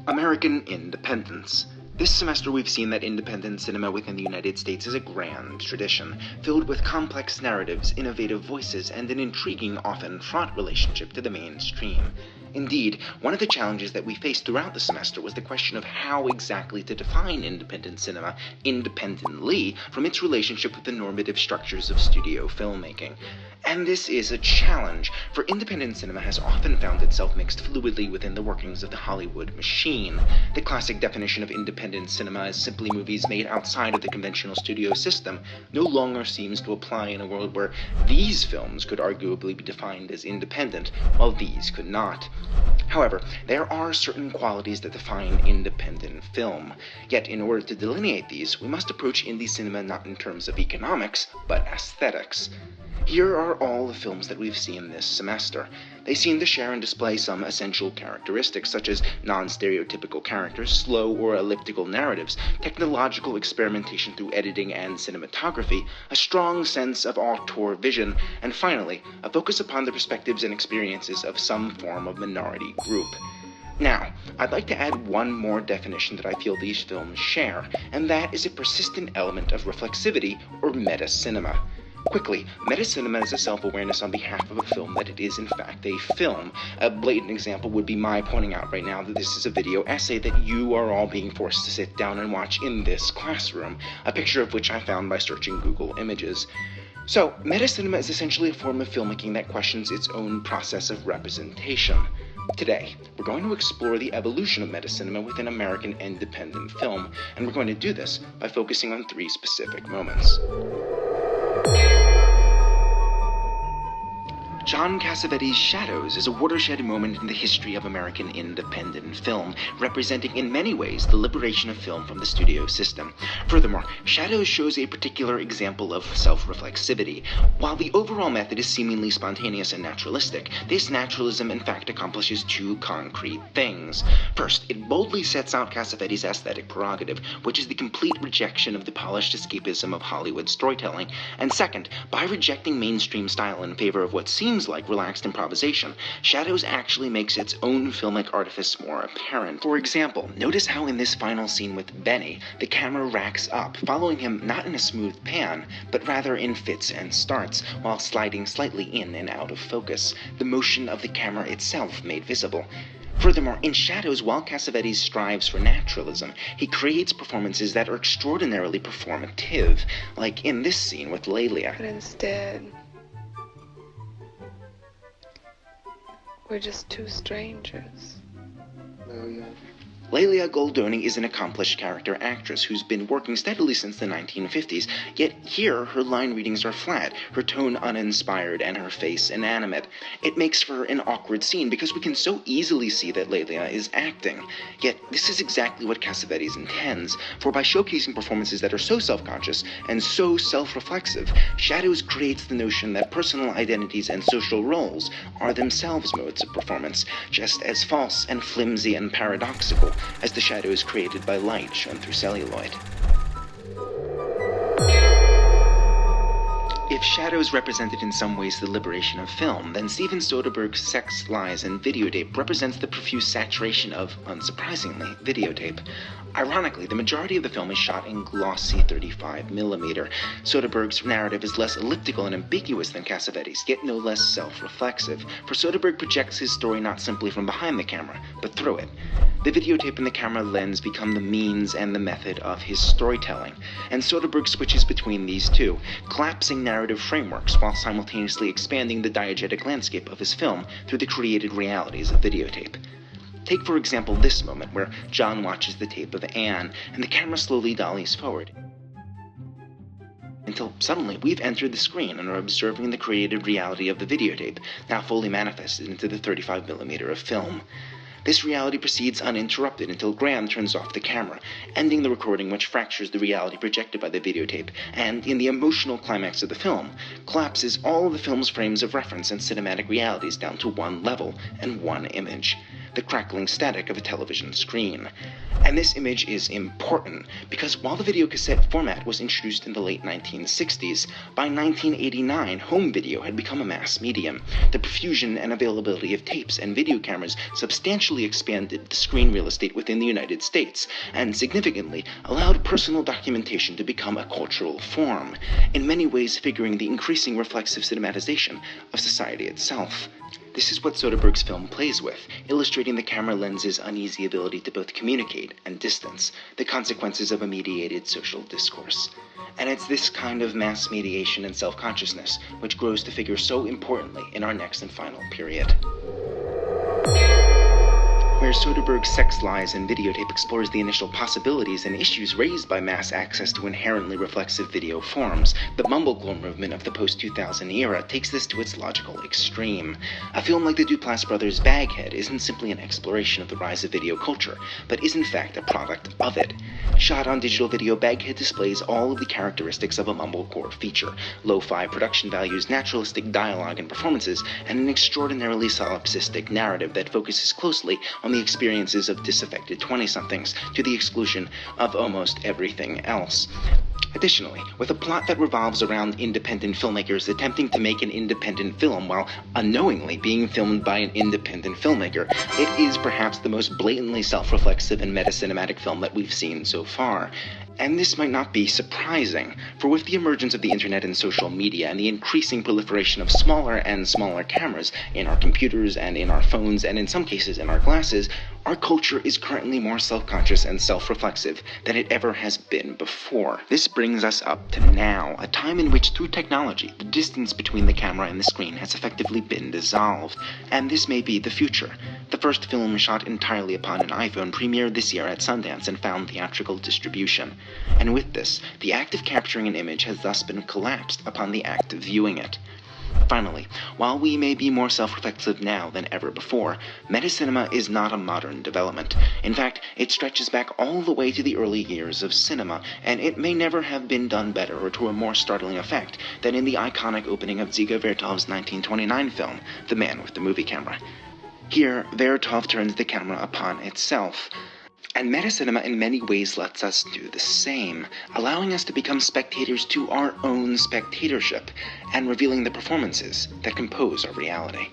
American independence. This semester we've seen that independent cinema within the United States is a grand tradition, filled with complex narratives, innovative voices, and an intriguing, often fraught relationship to the mainstream. Indeed, one of the challenges that we faced throughout the semester was the question of how exactly to define independent cinema independently from its relationship with the normative structures of studio filmmaking. And this is a challenge, for independent cinema has often found itself mixed fluidly within the workings of the Hollywood machine. The classic definition of independent cinema as simply movies made outside of the conventional studio system no longer seems to apply in a world where these films could arguably be defined as independent, while these could not. However, there are certain qualities that define independent film. Yet, in order to delineate these, we must approach indie cinema not in terms of economics, but aesthetics. Here are all the films that we've seen this semester. They seem to share and display some essential characteristics, such as non-stereotypical characters, slow or elliptical narratives, technological experimentation through editing and cinematography, a strong sense of auteur vision, and finally, a focus upon the perspectives and experiences of some form of minority group. Now, I'd like to add one more definition that I feel these films share, and that is a persistent element of reflexivity or metacinema. Quickly, metacinema is a self-awareness on behalf of a film that it is in fact a film. A blatant example would be my pointing out right now that this is a video essay that you are all being forced to sit down and watch in this classroom, a picture of which I found by searching Google Images. So, metacinema is essentially a form of filmmaking that questions its own process of representation. Today, we're going to explore the evolution of metacinema within American independent film, and we're going to do this by focusing on three specific moments. John Cassavetes' Shadows is a watershed moment in the history of American independent film, representing in many ways the liberation of film from the studio system. Furthermore, Shadows shows a particular example of self-reflexivity. While the overall method is seemingly spontaneous and naturalistic, this naturalism in fact accomplishes two concrete things. First, it boldly sets out Cassavetes' aesthetic prerogative, which is the complete rejection of the polished escapism of Hollywood storytelling. And second, by rejecting mainstream style in favor of what seems like relaxed improvisation, Shadows actually makes its own filmic artifice more apparent. For example, notice how in this final scene with Benny, the camera racks up, following him not in a smooth pan, but rather in fits and starts, while sliding slightly in and out of focus, the motion of the camera itself made visible. Furthermore, in Shadows, while Cassavetes strives for naturalism, he creates performances that are extraordinarily performative, like in this scene with Lelia. But instead, we're just two strangers. Lelia Goldoni is an accomplished character actress who's been working steadily since the 1950s, yet here her line readings are flat, her tone uninspired, and her face inanimate. It makes for an awkward scene because we can so easily see that Lelia is acting. Yet this is exactly what Cassavetes intends, for by showcasing performances that are so self-conscious and so self-reflexive, Shadows creates the notion that personal identities and social roles are themselves modes of performance, just as false and flimsy and paradoxical as the shadows created by light shown through celluloid. If Shadows represented in some ways the liberation of film, then Steven Soderbergh's Sex, Lies, and Videotape represents the profuse saturation of, unsurprisingly, videotape. Ironically, the majority of the film is shot in glossy 35mm. Soderbergh's narrative is less elliptical and ambiguous than Cassavetes', yet no less self-reflexive, for Soderbergh projects his story not simply from behind the camera, but through it. The videotape and the camera lens become the means and the method of his storytelling, and Soderbergh switches between these two, collapsing narrative frameworks while simultaneously expanding the diegetic landscape of his film through the created realities of videotape. Take, for example, this moment where John watches the tape of Anne, and the camera slowly dollies forward, until suddenly we've entered the screen and are observing the created reality of the videotape, now fully manifested into the 35mm of film. This reality proceeds uninterrupted until Graham turns off the camera, ending the recording, which fractures the reality projected by the videotape, and, in the emotional climax of the film, collapses all of the film's frames of reference and cinematic realities down to one level and one image. the crackling static of a television screen. And this image is important because while the videocassette format was introduced in the late 1960s, by 1989 home video had become a mass medium. The profusion and availability of tapes and video cameras substantially expanded the screen real estate within the United States, and significantly allowed personal documentation to become a cultural form, in many ways figuring the increasing reflexive cinematization of society itself. This is what Soderbergh's film plays with, illustrating the camera lens's uneasy ability to both communicate and distance, the consequences of a mediated social discourse. And it's this kind of mass mediation and self-consciousness which grows to figure so importantly in our next and final period. Where Soderbergh's Sex, Lies, and Videotape explores the initial possibilities and issues raised by mass access to inherently reflexive video forms, the mumblecore movement of the post-2000 era takes this to its logical extreme. A film like the Duplass brothers' Baghead isn't simply an exploration of the rise of video culture, but is in fact a product of it. Shot on digital video, Baghead displays all of the characteristics of a mumblecore feature: lo-fi production values, naturalistic dialogue and performances, and an extraordinarily solipsistic narrative that focuses closely on the experiences of disaffected 20-somethings, to the exclusion of almost everything else. Additionally, with a plot that revolves around independent filmmakers attempting to make an independent film while unknowingly being filmed by an independent filmmaker, it is perhaps the most blatantly self-reflexive and metacinematic film that we've seen so far. And this might not be surprising, for with the emergence of the internet and social media and the increasing proliferation of smaller and smaller cameras in our computers and in our phones and in some cases in our glasses, our culture is currently more self-conscious and self-reflexive than it ever has been before. This brings us up to now, a time in which through technology, the distance between the camera and the screen has effectively been dissolved, and this may be the future. The first film shot entirely upon an iPhone premiered this year at Sundance and found theatrical distribution. And with this, the act of capturing an image has thus been collapsed upon the act of viewing it. Finally, while we may be more self-reflexive now than ever before, Metacinema is not a modern development. In fact, it stretches back all the way to the early years of cinema, and it may never have been done better or to a more startling effect than in the iconic opening of Dziga Vertov's 1929 film, The Man with the Movie Camera. Here, Vertov turns the camera upon itself, and Metacinema in many ways lets us do the same, allowing us to become spectators to our own spectatorship, and revealing the performances that compose our reality.